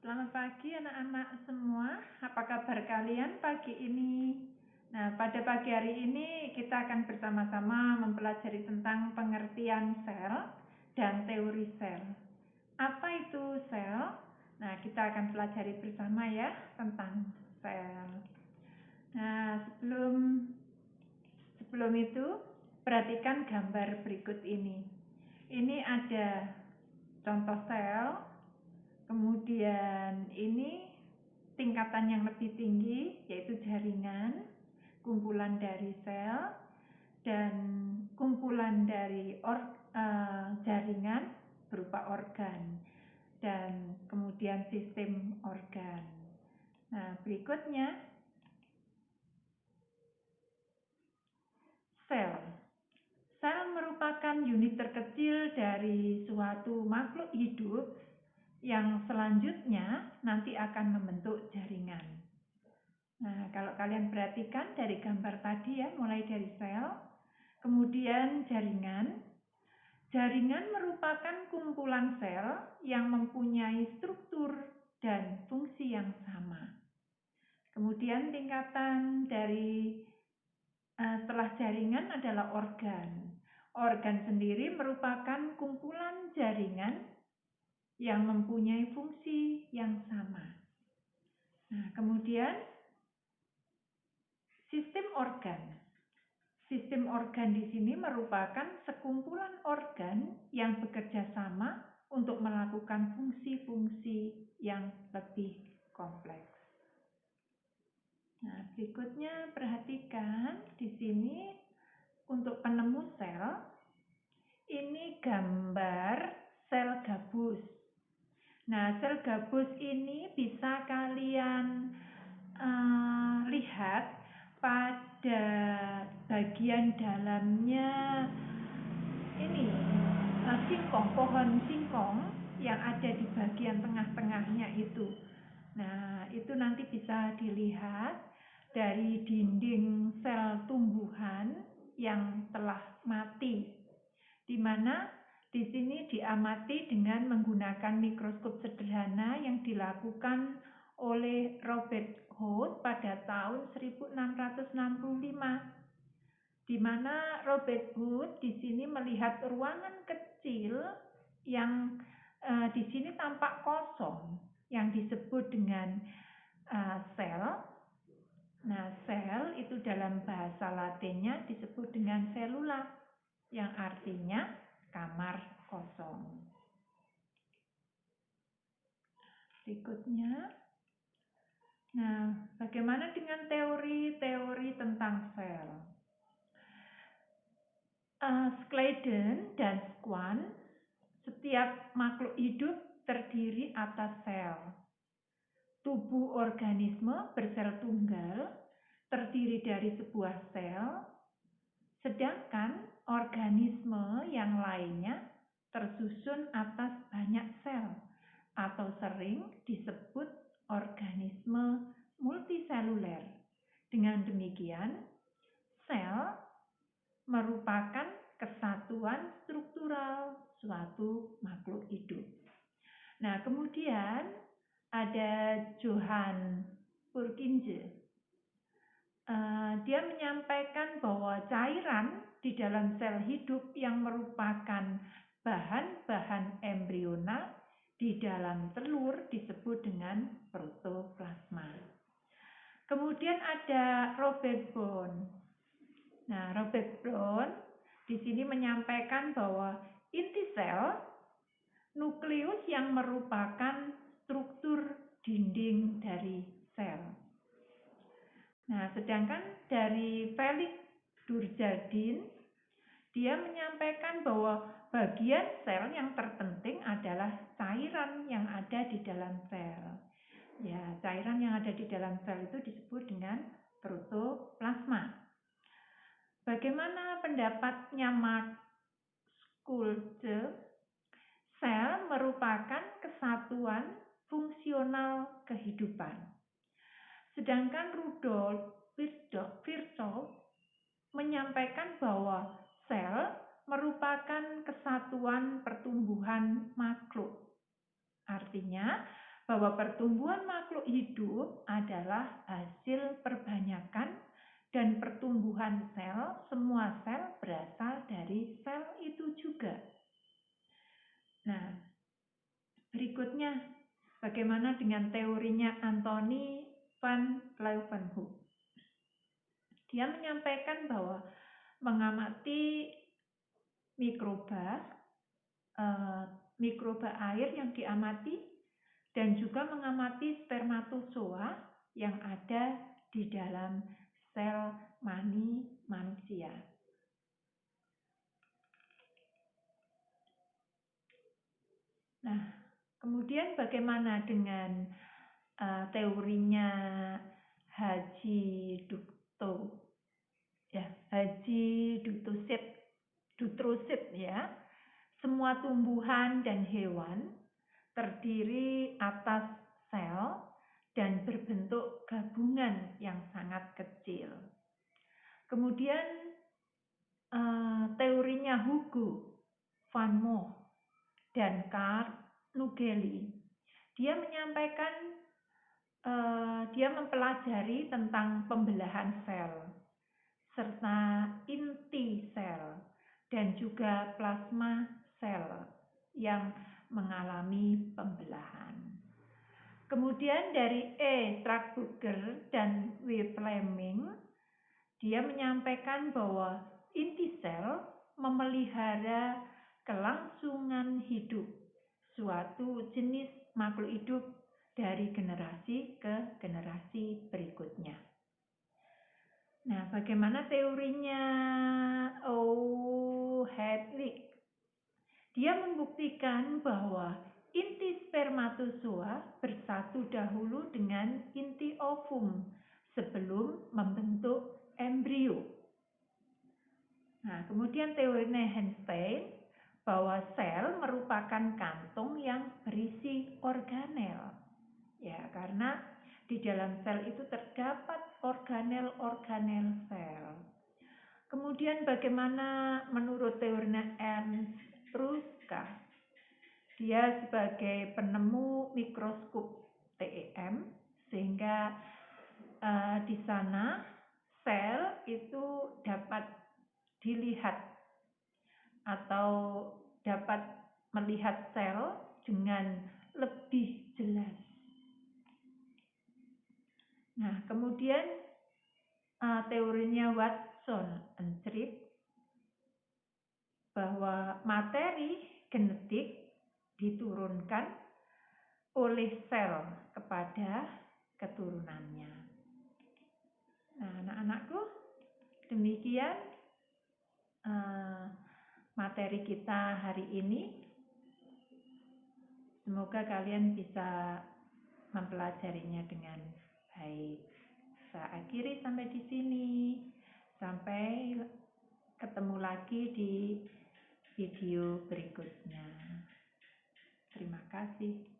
Selamat pagi anak-anak semua. Apa kabar kalian pagi ini? Nah, pada pagi hari ini kita akan bersama-sama mempelajari tentang pengertian sel dan teori sel. Apa itu sel? Nah, kita akan pelajari bersama ya tentang sel. Nah, sebelum itu perhatikan gambar berikut ini. Ini ada contoh sel. Kemudian ini tingkatan yang lebih tinggi, yaitu jaringan, kumpulan dari sel, dan kumpulan dari jaringan berupa organ, dan kemudian sistem organ. Nah, berikutnya, sel. Sel merupakan unit terkecil dari suatu makhluk hidup yang selanjutnya nanti akan membentuk jaringan. Nah, kalau kalian perhatikan dari gambar tadi ya, mulai dari sel, kemudian jaringan. Jaringan merupakan kumpulan sel yang mempunyai struktur dan fungsi yang sama. Kemudian tingkatan dari setelah jaringan adalah organ. Organ sendiri merupakan kumpulan jaringan yang mempunyai fungsi yang sama. Nah, kemudian sistem organ. Sistem organ di sini merupakan sekumpulan organ yang bekerja sama untuk melakukan fungsi-fungsi yang lebih kompleks. Nah, berikutnya perhatikan di sini untuk penemu sel. Ini gambar sel gabus. Nah, sel gabus ini bisa kalian lihat pada bagian dalamnya ini singkong, pohon singkong yang ada di bagian tengah-tengahnya itu. Nah, itu nanti bisa dilihat dari dinding sel tumbuhan yang telah mati, di mana di sini diamati dengan menggunakan mikroskop sederhana yang dilakukan oleh Robert Hood pada tahun 1665, di mana Robert Hood di sini melihat ruangan kecil yang di sini tampak kosong, yang disebut dengan sel. Nah, sel itu dalam bahasa Latinnya disebut dengan cellula, yang artinya kamar kosong. Berikutnya, nah, bagaimana dengan teori-teori tentang sel? Schleiden dan Schwann, setiap makhluk hidup terdiri atas sel. Tubuh organisme bersel tunggal terdiri dari sebuah sel, sedangkan organisme yang lainnya tersusun atas banyak sel atau sering disebut organisme multiseluler. Dengan demikian, sel merupakan kesatuan struktural suatu makhluk hidup. Nah, kemudian ada Johann Purkinje. Dia menyampaikan bahwa cairan di dalam sel hidup yang merupakan bahan-bahan embrional di dalam telur disebut dengan protoplasma. Kemudian ada Robert Brown. Nah, Robert Brown di sini menyampaikan bahwa inti sel, nukleus yang merupakan struktur dinding dari sel. Nah, sedangkan dari Felix Durjardin, dia menyampaikan bahwa bagian sel yang terpenting adalah cairan yang ada di dalam sel. Ya, cairan yang ada di dalam sel itu disebut dengan protoplasma. Bagaimana pendapatnya Max Schulze? Sel merupakan kesatuan fungsional kehidupan. Sedangkan Rudolf Virchow menyampaikan bahwa sel merupakan kesatuan pertumbuhan makhluk. Artinya, bahwa pertumbuhan makhluk hidup adalah hasil perbanyakan dan pertumbuhan sel. Semua sel berasal dari sel itu juga. Nah, berikutnya, bagaimana dengan teorinya Anthony van Leeuwenhoek? Dia menyampaikan bahwa mengamati mikroba air yang diamati dan juga mengamati spermatozoa yang ada di dalam sel mani manusia. Nah, kemudian bagaimana dengan teorinya Haji Dutrosit ya. Semua tumbuhan dan hewan terdiri atas sel dan berbentuk gabungan yang sangat kecil. Kemudian teorinya Hugo, Van Moh, dan Carl Nugeli, dia menyampaikan, dia mempelajari tentang pembelahan sel, serta inti sel, dan juga plasma sel yang mengalami pembelahan. Kemudian dari E. Strasburger dan W. Fleming, dia menyampaikan bahwa inti sel memelihara kelangsungan hidup suatu jenis makhluk hidup dari generasi ke generasi berikutnya. Nah, bagaimana teorinya Hedwig? Dia membuktikan bahwa inti spermatozoa bersatu dahulu dengan inti ovum sebelum membentuk embrio. Nah, kemudian teori Eisenstein bahwa sel merupakan kantong yang berisi organel. Ya, karena di dalam sel itu terdapat organel-organel sel. Kemudian bagaimana menurut teorinya Ernst Ruska? Dia sebagai penemu mikroskop TEM, sehingga di sana sel itu dapat dilihat atau dapat melihat sel dengan lebih jelas. Nah, kemudian teorinya Watson and Crick bahwa materi genetik diturunkan oleh sel kepada keturunannya. Nah, anak-anakku, demikian materi kita hari ini. Semoga kalian bisa mempelajarinya dengan baik. Saya akhiri sampai di sini. Sampai ketemu lagi di video berikutnya. Terima kasih.